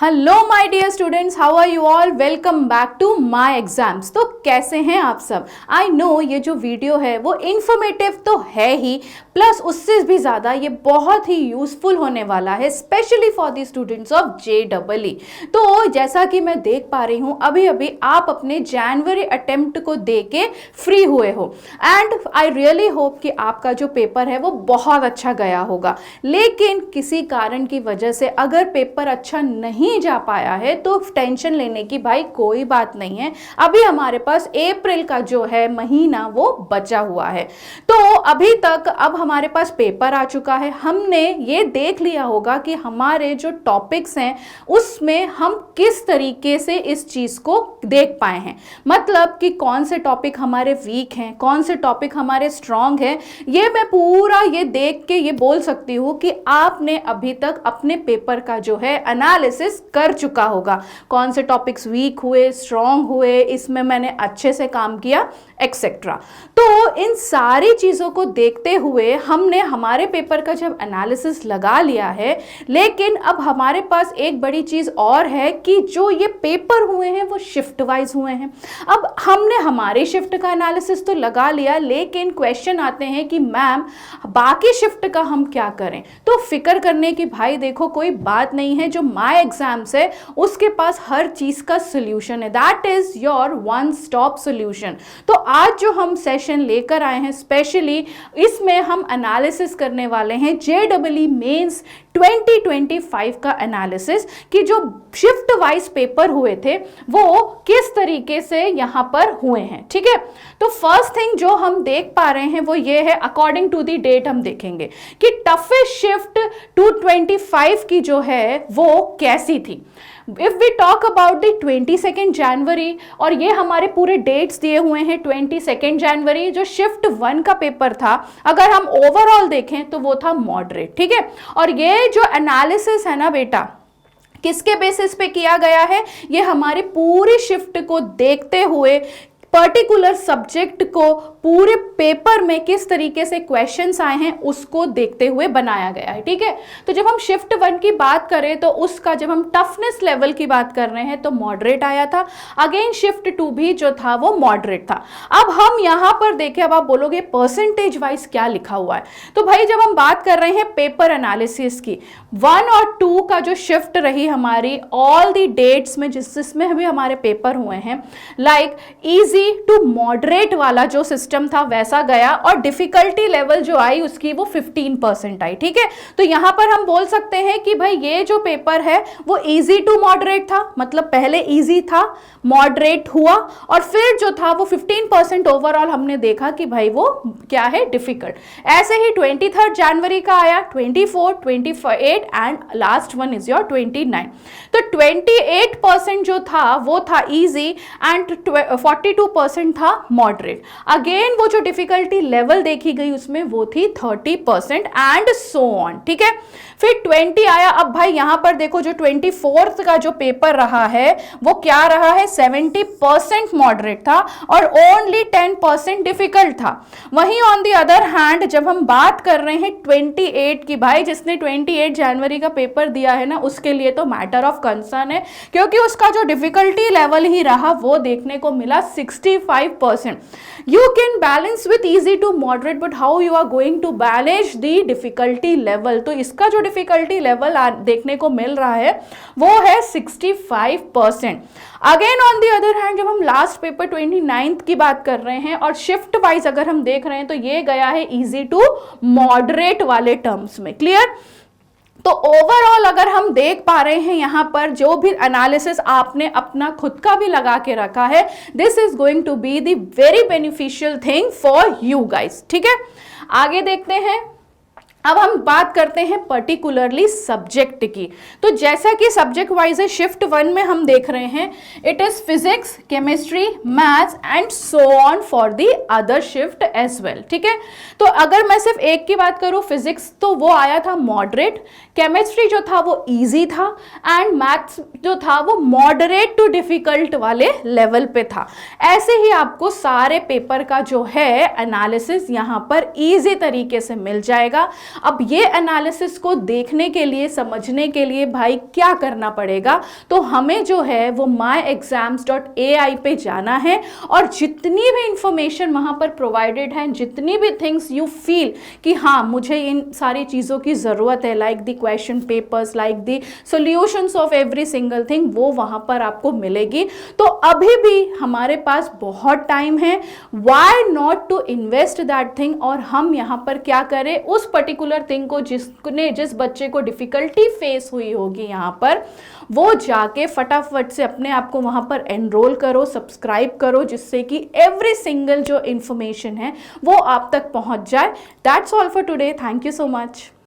Hello my dear students, how are you all. Welcome back to my exams. तो कैसे हैं आप सब। आई नो ये जो वीडियो है वो इन्फॉर्मेटिव तो है ही, प्लस उससे भी ज़्यादा ये बहुत ही यूज़फुल होने वाला है, specially for the students of JEE। तो जैसा कि मैं देख पा रही हूँ अभी अभी आप अपने जनवरी अटेम्प्ट को दे के फ्री हुए हो, एंड आई रियली होप कि आपका जो पेपर है वो बहुत अच्छा गया होगा। लेकिन किसी कारण की वजह से अगर पेपर अच्छा नहीं जा पाया है तो टेंशन लेने की भाई कोई बात नहीं है। अभी हमारे पास अप्रैल का जो है महीना वो बचा हुआ है। तो अभी तक अब हमारे पास पेपर आ चुका है, हमने ये देख लिया होगा कि हमारे जो टॉपिक्स हैं उसमें हम किस तरीके से इस चीज को देख पाए हैं, मतलब कि कौन से टॉपिक हमारे वीक हैं, कौन से टॉपिक हमारे स्ट्रांग हैं। ये मैं पूरा ये देख के ये बोल सकती हूँ कि आपने अभी तक अपने पेपर का जो है एनालिसिस कर चुका होगा, कौन से टॉपिक्स वीक हुए, स्ट्रांग हुए, इसमें मैंने अच्छे से काम किया, एक्सेट्रा। तो इन सारी चीज़ों को देखते हुए हमने हमारे पेपर का जब एनालिसिस लगा लिया है, लेकिन अब हमारे पास एक बड़ी चीज़ और है कि जो ये पेपर हुए हैं वो शिफ्ट वाइज हुए हैं। अब हमने हमारे शिफ्ट का एनालिसिस तो लगा लिया, लेकिन क्वेश्चन आते हैं कि मैम बाकी शिफ्ट का हम क्या करें। तो फिक्र करने की भाई देखो कोई बात नहीं है, जो माय एग्जाम्स है उसके पास हर चीज़ का सोल्यूशन है, that is your one stop solution. तो आज जो हम सेशन लेकर आए हैं स्पेशली इसमें हम एनालिसिस करने वाले हैं JEE मेंस 2025 का एनालिसिस, कि जो शिफ्ट वाइज पेपर हुए थे वो किस तरीके से यहाँ पर हुए हैं। ठीक है, तो फर्स्ट थिंग जो हम देख पा रहे हैं वो ये है, अकॉर्डिंग टू दी डेट हम देखेंगे कि टफेस्ट शिफ्ट 225 की जो है वो कैसी थी। If we talk about the 22 January, और ये हमारे पूरे डेट्स दिए हुए हैं, 22 जनवरी जो शिफ्ट 1 का पेपर था, अगर हम ओवरऑल देखें तो वो था मॉडरेट। ठीक है, और ये जो एनालिसिस है ना बेटा, किसके बेसिस पे किया गया है, ये हमारे पूरी शिफ्ट को देखते हुए पर्टिकुलर सब्जेक्ट को पूरे पेपर में किस तरीके से क्वेश्चंस आए हैं उसको देखते हुए बनाया गया है। ठीक है, तो जब हम शिफ्ट 1 की बात करें तो उसका जब हम टफनेस लेवल की बात कर रहे हैं तो मॉडरेट आया था। अगेन शिफ्ट 2 भी जो था वो मॉडरेट था। अब हम यहाँ पर देखें, अब आप बोलोगे परसेंटेज वाइज क्या लिखा हुआ है, तो भाई जब हम बात कर रहे हैं पेपर एनालिसिस की, 1 और 2 का जो शिफ्ट रही हमारी ऑल दी डेट्स में जिसमें भी हमारे पेपर हुए हैं, लाइक इजी टू मॉडरेट वाला जो सिस्टम था वैसा गया, और डिफिकल्टी लेवल जो आई उसकी वो 15% आई। ठीक है, तो यहां पर हम बोल सकते हैं कि भाई ये जो पेपर है वो इजी टू मॉडरेट था, मतलब पहले इजी था, मॉडरेट हुआ, और फिर जो था वो 15% ओवरऑल हमने देखा कि भाई वो क्या है, डिफिकल्ट। ऐसे ही 23 जनवरी का आया, 24, 28 and last one is your 29। तो 28% जो था वो था इजी एंड 42% था मॉडरेट। अगेन वो जो डिफिकल्टी लेवल देखी गई उसमें वो थी 30% एंड सो ऑन। ठीक है, फिर 20 आया। अब भाई यहां पर देखो जो 24th का जो पेपर रहा है वो क्या रहा है, 70% मॉडरेट था और ओनली 10% डिफिकल्ट था। वहीं ऑन दी अदर हैंड जब हम बात कर रहे हैं 28 की, भाई जिसने 28 जनवरी का पेपर दिया है ना उसके लिए तो मैटर ऑफ कंसर्न है, क्योंकि उसका जो डिफिकल्टी लेवल ही रहा वो देखने को मिला 65%। You can balance with easy to moderate, but how you are going to balance the difficulty level? तो इसका जो difficulty level देखने को मिल रहा है वो है 65%। Again on the other hand जब हम लास्ट पेपर 29th की बात कर रहे हैं और शिफ्ट वाइज अगर हम देख रहे हैं तो ये गया है इजी टू मॉडरेट वाले टर्म्स में। क्लियर? तो ओवरऑल अगर हम देख पा रहे हैं यहाँ पर जो भी एनालिसिस आपने अपना खुद का भी लगा के रखा है, this is going to be the very beneficial thing for you guys. ठीक है, आगे देखते हैं। अब हम बात करते हैं पर्टिकुलरली सब्जेक्ट की। तो जैसा कि सब्जेक्ट वाइज है, शिफ्ट 1 में हम देख रहे हैं it is physics, chemistry, maths and so on for the other shift as well. ठीक है, तो अगर मैं सिर्फ एक की बात करूं, फिजिक्स तो वो आया था मॉडरेट, केमिस्ट्री जो था वो इजी था, एंड मैथ्स जो था वो मॉडरेट टू डिफिकल्ट वाले लेवल पे था। ऐसे ही आपको सारे पेपर का जो है एनालिसिस यहाँ पर इजी तरीके से मिल जाएगा। अब ये एनालिसिस को देखने के लिए, समझने के लिए भाई क्या करना पड़ेगा, तो हमें जो है वो myexams.ai पे जाना है और जितनी भी इंफॉर्मेशन वहाँ पर प्रोवाइडेड है, जितनी भी थिंग्स यू फील कि हाँ मुझे इन सारी चीज़ों की ज़रूरत है, like the question papers, like the solutions of every single thing, वो वहाँ पर आपको मिलेगी। तो अभी भी हमारे पास बहुत टाइम है, why not to invest that thing, और हम यहाँ पर क्या करें, उस पर्टिकुलर थिंग को जिस बच्चे को डिफिकल्टी फेस हुई होगी यहाँ पर, वो जाके फटाफट से अपने आप को वहाँ पर एनरोल करो, सब्सक्राइब करो, जिससे कि एवरी सिंगल जो इंफॉर्मेशन है वो आप तक पहुँच जाए। That's all for today, thank you so much.